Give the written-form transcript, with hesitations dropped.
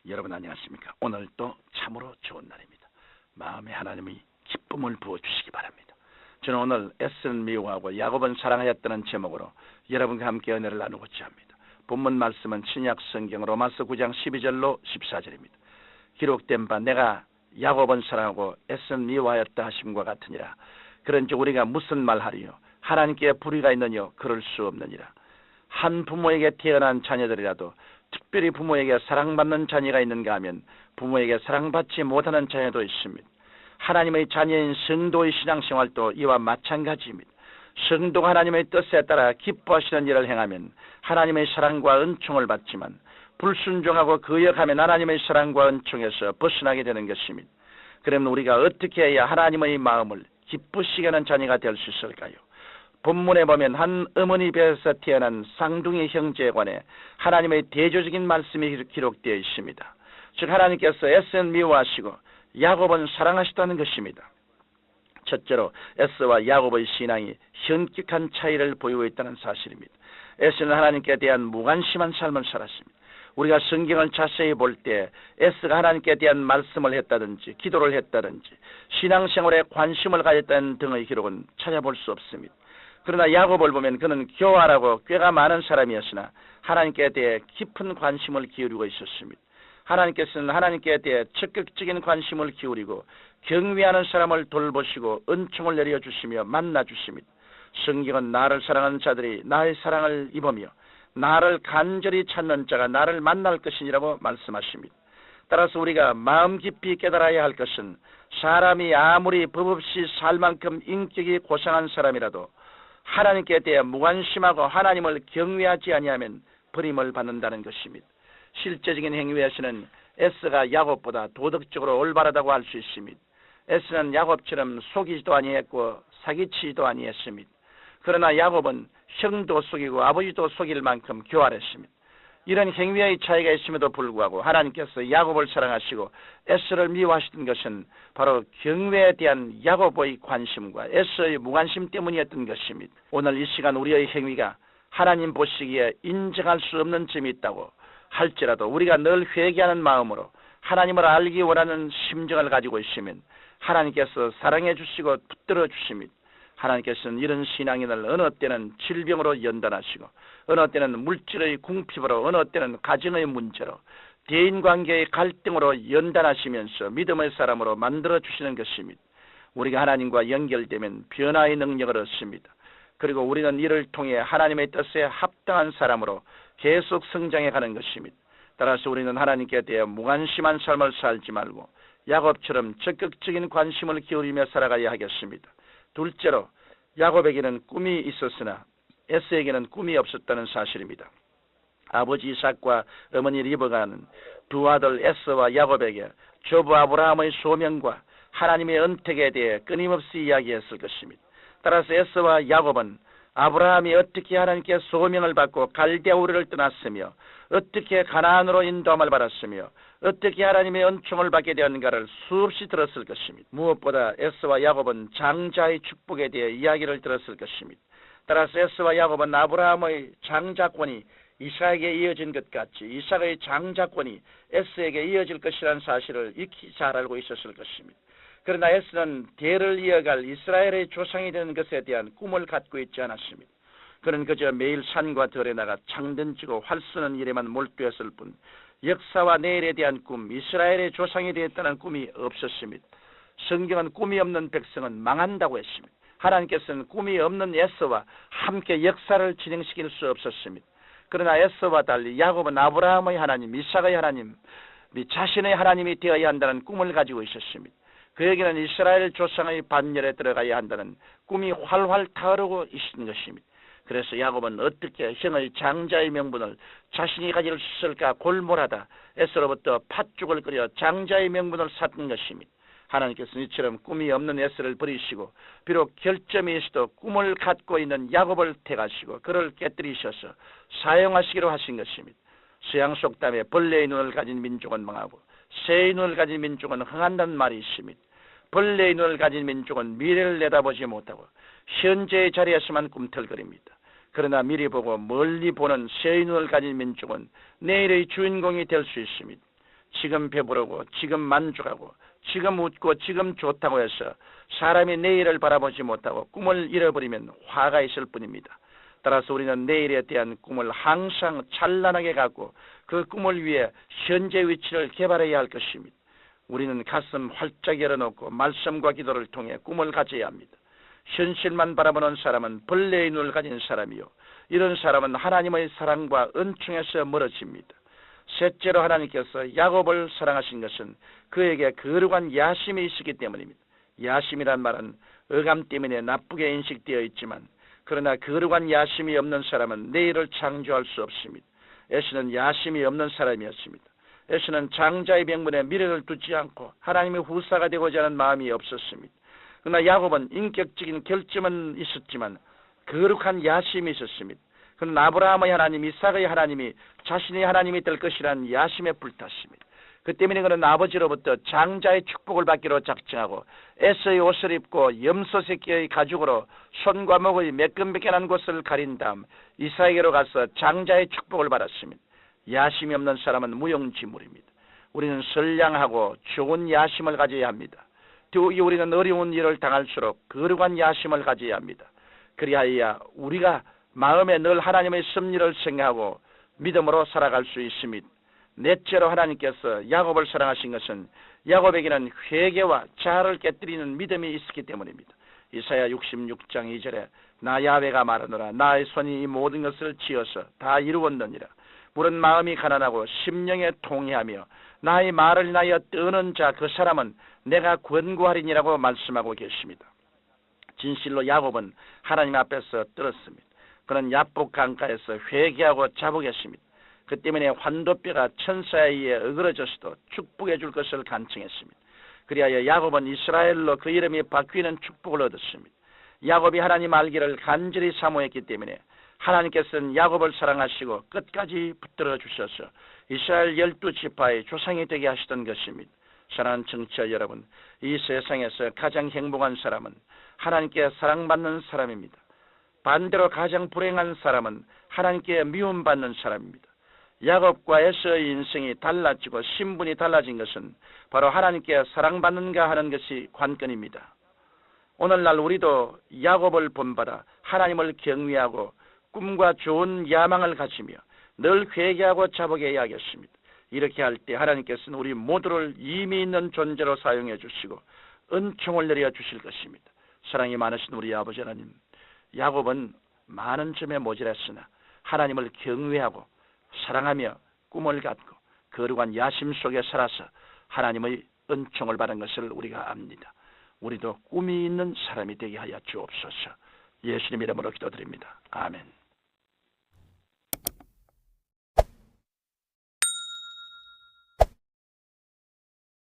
여러분 안녕하십니까? 오늘 또 참으로 좋은 날입니다. 마음에 하나님이 기쁨을 부어주시기 바랍니다. 저는 오늘 애쓰는 미워하고 야곱은 사랑하였다는 제목으로 여러분과 함께 은혜를 나누고자 합니다. 본문 말씀은 신약 성경 로마서 9장 12절로 14절입니다. 기록된 바 내가 야곱은 사랑하고 애쓰는 미워하였다 하심과 같으니라. 그런즉 우리가 무슨 말하리요? 하나님께 불의가 있느뇨? 그럴 수 없느니라. 한 부모에게 태어난 자녀들이라도 특별히 부모에게 사랑받는 자녀가 있는가 하면 부모에게 사랑받지 못하는 자녀도 있습니다. 하나님의 자녀인 성도의 신앙생활도 이와 마찬가지입니다. 성도가 하나님의 뜻에 따라 기뻐하시는 일을 행하면 하나님의 사랑과 은총을 받지만 불순종하고 거역하면 하나님의 사랑과 은총에서 벗어나게 되는 것입니다. 그러면 우리가 어떻게 해야 하나님의 마음을 기쁘시게 하는 자녀가 될 수 있을까요? 본문에 보면 한 어머니 배에서 태어난 쌍둥이 형제에 관해 하나님의 대조적인 말씀이 기록되어 있습니다. 즉 하나님께서 에서는 미워하시고 야곱은 사랑하시다는 것입니다. 첫째로 에서와 야곱의 신앙이 현격한 차이를 보이고 있다는 사실입니다. 에서는 하나님께 대한 무관심한 삶을 살았습니다. 우리가 성경을 자세히 볼 때 에서가 하나님께 대한 말씀을 했다든지 기도를 했다든지 신앙생활에 관심을 가졌다는 등의 기록은 찾아볼 수 없습니다. 그러나 야곱을 보면 그는 교활하고 꾀가 많은 사람이었으나 하나님께 대해 깊은 관심을 기울이고 있었습니다. 하나님께서는 하나님께 대해 적극적인 관심을 기울이고 경외하는 사람을 돌보시고 은총을 내려주시며 만나주십니다. 성경은 나를 사랑하는 자들이 나의 사랑을 입으며 나를 간절히 찾는 자가 나를 만날 것이니라고 말씀하십니다. 따라서 우리가 마음 깊이 깨달아야 할 것은 사람이 아무리 법 없이 살 만큼 인격이 고상한 사람이라도 하나님께 대해 무관심하고 하나님을 경외하지 아니하면 버림을 받는다는 것입니다. 실제적인 행위에서는 에서가 야곱보다 도덕적으로 올바르다고 할 수 있습니다. 에서는 야곱처럼 속이지도 아니했고 사기치지도 아니했습니다. 그러나 야곱은 형도 속이고 아버지도 속일 만큼 교활했습니다. 이런 행위의 차이가 있음에도 불구하고 하나님께서 야곱을 사랑하시고 에서를 미워하시던 것은 바로 경외에 대한 야곱의 관심과 에서의 무관심 때문이었던 것입니다. 오늘 이 시간 우리의 행위가 하나님 보시기에 인정할 수 없는 점이 있다고 할지라도 우리가 늘 회개하는 마음으로 하나님을 알기 원하는 심정을 가지고 있으면 하나님께서 사랑해 주시고 붙들어 주십니다. 하나님께서는 이런 신앙인을 어느 때는 질병으로 연단하시고 어느 때는 물질의 궁핍으로 어느 때는 가정의 문제로 대인관계의 갈등으로 연단하시면서 믿음의 사람으로 만들어주시는 것입니다. 우리가 하나님과 연결되면 변화의 능력을 얻습니다. 그리고 우리는 이를 통해 하나님의 뜻에 합당한 사람으로 계속 성장해 가는 것입니다. 따라서 우리는 하나님께 대해 무관심한 삶을 살지 말고 야곱처럼 적극적인 관심을 기울이며 살아가야 하겠습니다. 둘째로 야곱에게는 꿈이 있었으나 에서에게는 꿈이 없었다는 사실입니다. 아버지 이삭과 어머니 리브가는 두 아들 에서와 야곱에게 조부 아브라함의 소명과 하나님의 은택에 대해 끊임없이 이야기했을 것입니다. 따라서 에서와 야곱은 아브라함이 어떻게 하나님께 소명을 받고 갈대아 우르를 떠났으며 어떻게 가나안으로 인도함을 받았으며 어떻게 하나님의 은총을 받게 되었는가를 수없이 들었을 것입니다. 무엇보다 에서와 야곱은 장자의 축복에 대해 이야기를 들었을 것입니다. 따라서 에서와 야곱은 아브라함의 장자권이 이삭에게 이어진 것 같이 이삭의 장자권이 에서에게 이어질 것이라는 사실을 익히 잘 알고 있었을 것입니다. 그러나 에서는 대를 이어갈 이스라엘의 조상이 되는 것에 대한 꿈을 갖고 있지 않았습니다. 그는 그저 매일 산과 들에 나가 창 던지고 활 쏘는 일에만 몰두했을 뿐 역사와 내일에 대한 꿈, 이스라엘의 조상이 되었다는 꿈이 없었습니다. 성경은 꿈이 없는 백성은 망한다고 했습니다. 하나님께서는 꿈이 없는 에서와 함께 역사를 진행시킬 수 없었습니다. 그러나 에서와 달리 야곱은 아브라함의 하나님, 이삭의 하나님, 자신의 하나님이 되어야 한다는 꿈을 가지고 있었습니다. 그에게는 이스라엘 조상의 반열에 들어가야 한다는 꿈이 활활 타오르고 있는 것입니다. 그래서 야곱은 어떻게 형의 장자의 명분을 자신이 가질 수 있을까 골몰하다 에서로부터 팥죽을 끓여 장자의 명분을 샀던 것입니다. 하나님께서는 이처럼 꿈이 없는 에서를 버리시고 비록 결점이 있어도 꿈을 갖고 있는 야곱을 택하시고 그를 깨뜨리셔서 사용하시기로 하신 것입니다. 서양 속담에 벌레의 눈을 가진 민족은 망하고 새의 눈을 가진 민족은 흥한다는 말이 있습니다. 벌레의 눈을 가진 민족은 미래를 내다보지 못하고 현재의 자리에서만 꿈틀거립니다. 그러나 미리 보고 멀리 보는 새의 눈을 가진 민족은 내일의 주인공이 될 수 있습니다. 지금 배부르고 지금 만족하고 지금 웃고 지금 좋다고 해서 사람이 내일을 바라보지 못하고 꿈을 잃어버리면 화가 있을 뿐입니다. 따라서 우리는 내일에 대한 꿈을 항상 찬란하게 갖고 그 꿈을 위해 현재 위치를 개발해야 할 것입니다. 우리는 가슴 활짝 열어놓고 말씀과 기도를 통해 꿈을 가져야 합니다. 현실만 바라보는 사람은 벌레의 눈을 가진 사람이요, 이런 사람은 하나님의 사랑과 은총에서 멀어집니다. 셋째로 하나님께서 야곱을 사랑하신 것은 그에게 거룩한 야심이 있었기 때문입니다. 야심이란 말은 억암 때문에 나쁘게 인식되어 있지만, 그러나 거룩한 야심이 없는 사람은 내일을 창조할 수 없습니다. 에서는 야심이 없는 사람이었습니다. 에서는 장자의 명분에 미래를 두지 않고 하나님의 후사가 되고자 하는 마음이 없었습니다. 그러나 야곱은 인격적인 결점은 있었지만 거룩한 야심이 있었습니다. 그는 아브라함의 하나님, 이삭의 하나님이 자신의 하나님이 될 것이라는 야심에 불탔습니다. 그 때문에 그는 아버지로부터 장자의 축복을 받기로 작정하고 에서의 옷을 입고 염소 새끼의 가죽으로 손과 목의 매끈매끈한 곳을 가린 다음 이삭에게로 가서 장자의 축복을 받았습니다. 야심이 없는 사람은 무용지물입니다. 우리는 선량하고 좋은 야심을 가져야 합니다. 더욱이 우리는 어려운 일을 당할수록 거룩한 야심을 가져야 합니다. 그리하여 우리가 마음에 늘 하나님의 섭리를 생각하고 믿음으로 살아갈 수 있습니다. 넷째로 하나님께서 야곱을 사랑하신 것은 야곱에게는 회개와 자아를 깨뜨리는 믿음이 있었기 때문입니다. 이사야 66장 2절에 나 야훼가 말하노라, 나의 손이 이 모든 것을 지어서 다 이루었느니라. 물은 마음이 가난하고 심령에 통회하며 나의 말을 인하여 떠는 자 그 사람은 내가 권고하리니라고 말씀하고 계십니다. 진실로 야곱은 하나님 앞에서 떨었습니다. 그는 야복 강가에서 회개하고 자복했습니다. 그 때문에 환도뼈가 천사에 의해 어그러져서도 축복해 줄 것을 간청했습니다. 그리하여 야곱은 이스라엘로 그 이름이 바뀌는 축복을 얻었습니다. 야곱이 하나님 알기를 간절히 사모했기 때문에 하나님께서는 야곱을 사랑하시고 끝까지 붙들어 주셔서 이스라엘 12지파의 조상이 되게 하시던 것입니다. 사랑하는 청취자 여러분, 이 세상에서 가장 행복한 사람은 하나님께 사랑받는 사람입니다. 반대로 가장 불행한 사람은 하나님께 미움받는 사람입니다. 야곱과 에서의 인생이 달라지고 신분이 달라진 것은 바로 하나님께 사랑받는가 하는 것이 관건입니다. 오늘날 우리도 야곱을 본받아 하나님을 경외하고 꿈과 좋은 야망을 가지며 늘 회개하고 자복해야 하겠습니다. 이렇게 할 때 하나님께서는 우리 모두를 의미 있는 존재로 사용해 주시고 은총을 내려 주실 것입니다. 사랑이 많으신 우리 아버지 하나님, 야곱은 많은 점에 모자랐으나 하나님을 경외하고 사랑하며 꿈을 갖고 거룩한 야심 속에 살아서 하나님의 은총을 받은 것을 우리가 압니다. 우리도 꿈이 있는 사람이 되게 하여 주옵소서. 예수님 이름으로 기도드립니다. 아멘.